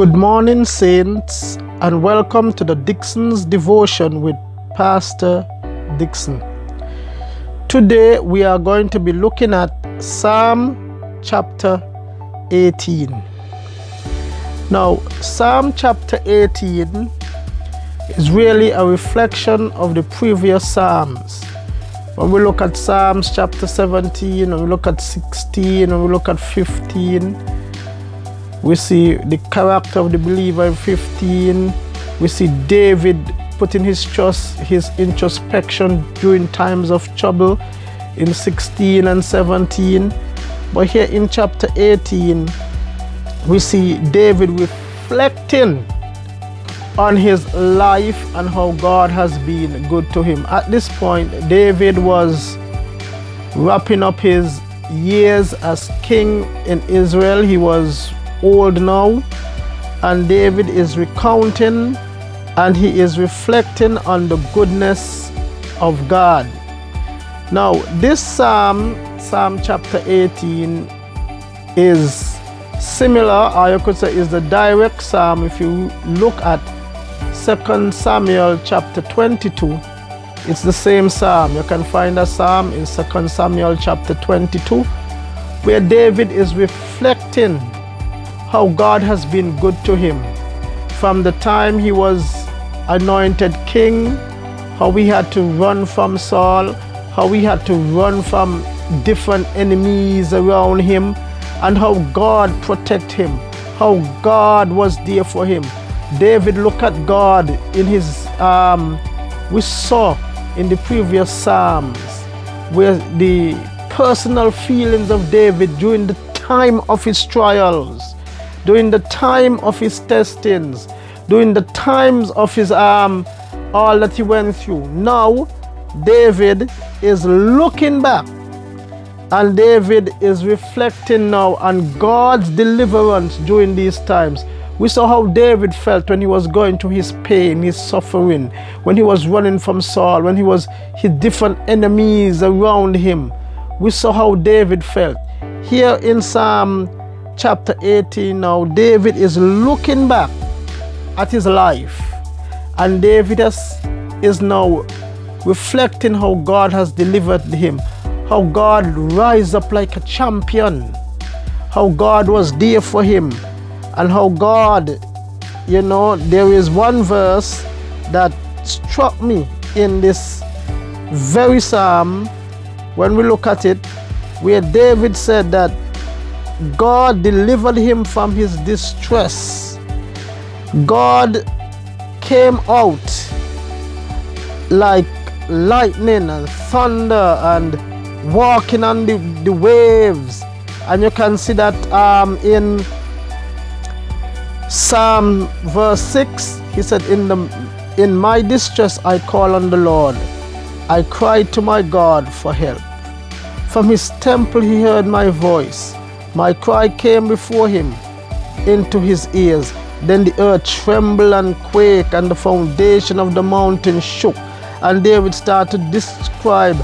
Good morning, saints, and welcome to the Dixon's Devotion with Pastor Dixon. Today we are going to be looking at Psalm chapter 18. Now, Psalm chapter 18 is really a reflection of the previous Psalms. When we look at Psalms chapter 17, when we look at 16, when we look at 15, we see the character of the believer in 15. We see David putting his trust, his introspection during times of trouble in 16 and 17. But here in chapter 18, we see David reflecting on his life and how God has been good to him. At this point, David was wrapping up his years as king in Israel. He was old now, and David is recounting and he is reflecting on the goodness of God. Now, this Psalm chapter 18 is similar, or you could say is the direct Psalm. If you look at 2 Samuel chapter 22, it's the same Psalm. You can find a Psalm in 2 Samuel chapter 22 where David is reflecting how God has been good to him from the time he was anointed king, how he had to run from Saul, how he had to run from different enemies around him, and how God protected him, how God was there for him. David looked at God in his, we saw in the previous Psalms, where the personal feelings of David during the time of his trials, during the time of his testings, during the times of his all that he went through. Now David is looking back, and David is reflecting now on God's deliverance during these times. We saw how David felt when he was going through his pain, his suffering, when he was running from Saul, when he was his different enemies around him. We saw how David felt. Here in Psalm chapter 18 now, David is looking back at his life, and David is now reflecting how God has delivered him, how God rise up like a champion, how God was there for him, and how God, there is one verse that struck me in this very Psalm when we look at it, where David said that God delivered him from his distress. God came out like lightning and thunder and walking on the waves. And you can see that in Psalm verse 6, he said, in my distress I call on the Lord. I cried to my God for help. From his temple he heard my voice. My cry came before him into his ears. Then the earth trembled and quaked, and the foundation of the mountain shook. And David started to describe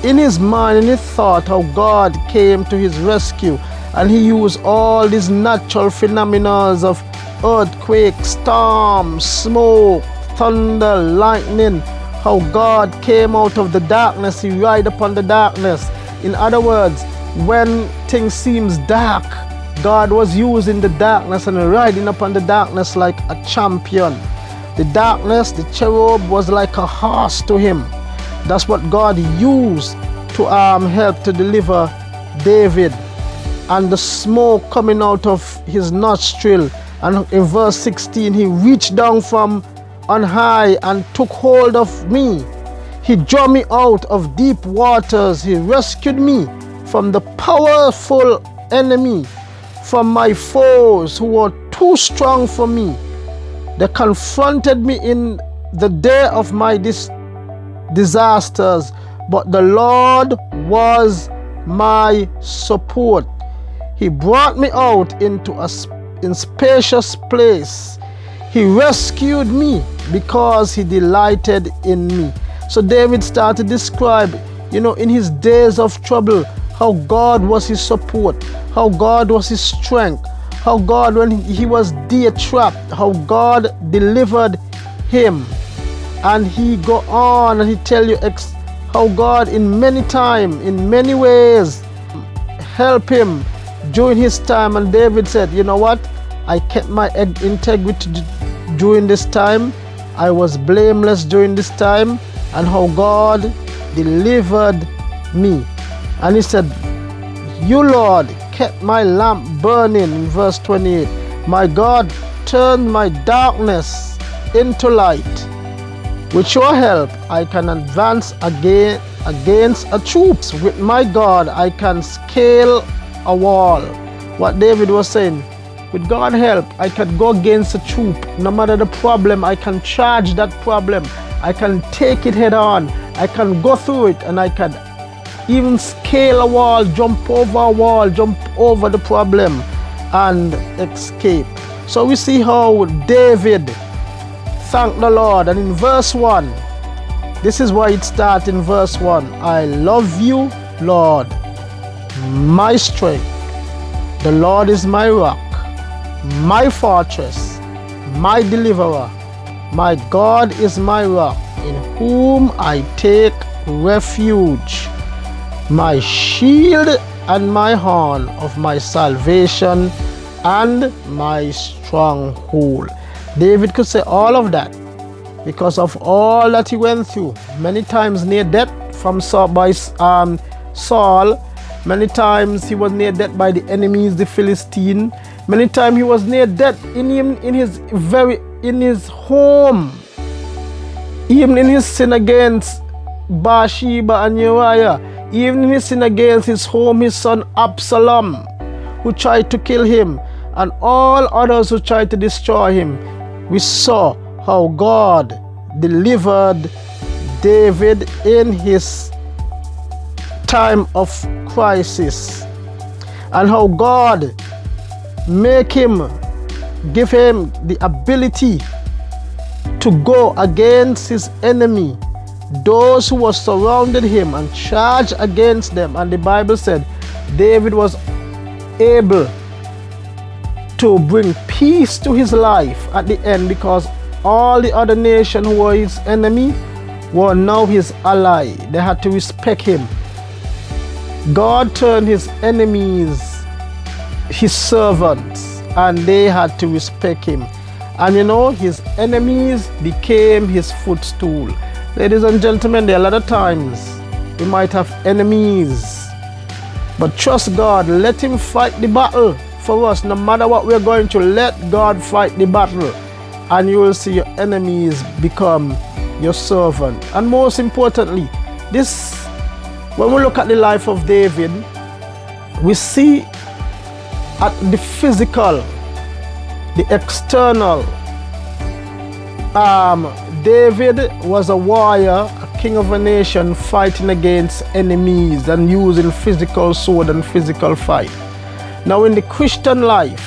in his mind, in his thought, how God came to his rescue. And he used all these natural phenomena of earthquake, storm, smoke, thunder, lightning, how God came out of the darkness. He ride upon the darkness. In other words, when things seems dark, God was using the darkness and riding upon the darkness like a champion. The darkness, the cherub, was like a horse to him. That's what God used to help to deliver David. And the smoke coming out of his nostril. And in verse 16, he reached down from on high and took hold of me. He drew me out of deep waters. He rescued me from the powerful enemy, from my foes who were too strong for me. They confronted me in the day of my disasters, but the Lord was my support. He brought me out into a spacious place. He rescued me because he delighted in me. So David started to describe, in his days of trouble, how God was his support, how God was his strength, how God, when he was deer trapped, how God delivered him. And he go on and he tell you how God in many time, in many ways, help him during his time. And David said, you know what? I kept my integrity during this time. I was blameless during this time. And how God delivered me. And he said, you, Lord, kept my lamp burning, in verse 28. My God turned my darkness into light. With your help, I can advance against a troop. With my God, I can scale a wall. What David was saying, with God's help, I can go against a troop. No matter the problem, I can charge that problem. I can take it head on. I can go through it, and I can even scale a wall, jump over a wall, jump over the problem and escape. So we see how David thanked the Lord. And in verse 1, this is why it starts in verse 1. I love you, Lord, my strength. The Lord is my rock, my fortress, my deliverer. My God is my rock, in whom I take refuge, my shield and my horn of my salvation and my stronghold. David could say all of that because of all that he went through. Many times near death from Saul. Many times he was near death by the enemies, the Philistine. Many times he was near death in his home. Even in his sin against Bathsheba and Uriah. Even in his sin against his home, his son Absalom, who tried to kill him, and all others who tried to destroy him. We saw how God delivered David in his time of crisis, and how God give him the ability to go against his enemy, those who were surrounded him, and charge against them. And the Bible said David was able to bring peace to his life at the end, because all the other nations who were his enemy were now his ally. They had to respect him. God turned his enemies his servants, and they had to respect him. And you know, his enemies became his footstool. Ladies and gentlemen, there are a lot of times we might have enemies, but trust God. Let him fight the battle for us. No matter what we're going to, let God fight the battle, and you will see your enemies become your servant. And most importantly, when we look at the life of David, we see at the physical, the external. David was a warrior, a king of a nation, fighting against enemies and using physical sword and physical fight. Now in the Christian life,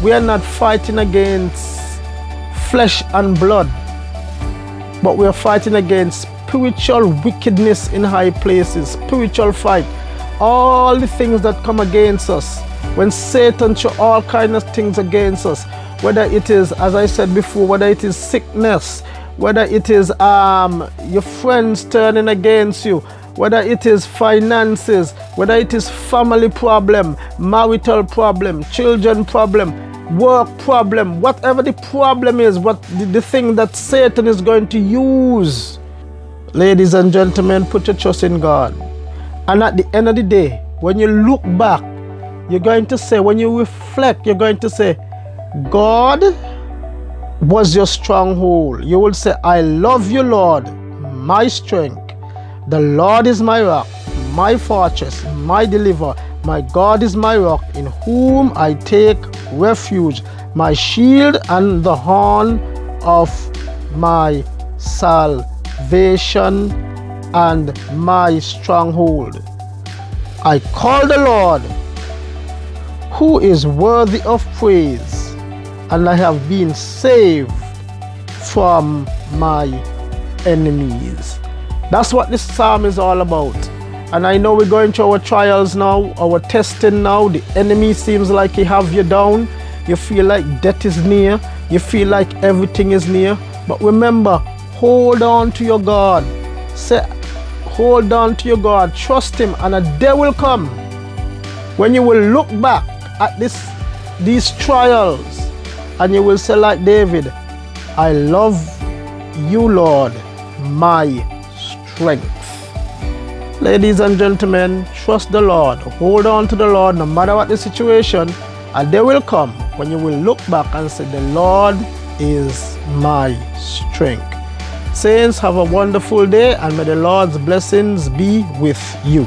we are not fighting against flesh and blood, but we are fighting against spiritual wickedness in high places, spiritual fight, all the things that come against us. When Satan throws all kinds of things against us, whether it is, as I said before, whether it is sickness, whether it is your friends turning against you, whether it is finances, whether it is family problem, marital problem, children problem, work problem, whatever the problem is, what the thing that Satan is going to use. Ladies and gentlemen, put your trust in God. And at the end of the day, when you look back, you're going to say, when you reflect, you're going to say, God was your stronghold. You will say, I love you, Lord, my strength. The Lord is my rock, my fortress, my deliverer. My God is my rock, in whom I take refuge, my shield and the horn of my salvation and my stronghold. I call the Lord, who is worthy of praise, and I have been saved from my enemies. That's what this psalm is all about. And I know we're going through our trials now, our testing now. The enemy seems like he have you down. You feel like death is near. You feel like everything is near. But remember, hold on to your God. Hold on to your God. Trust him, and a day will come when you will look back at these trials and you will say like David, I love you, Lord, my strength. Ladies and gentlemen, trust the Lord. Hold on to the Lord no matter what the situation. A day will come when you will look back and say, the Lord is my strength. Saints, have a wonderful day, and may the Lord's blessings be with you.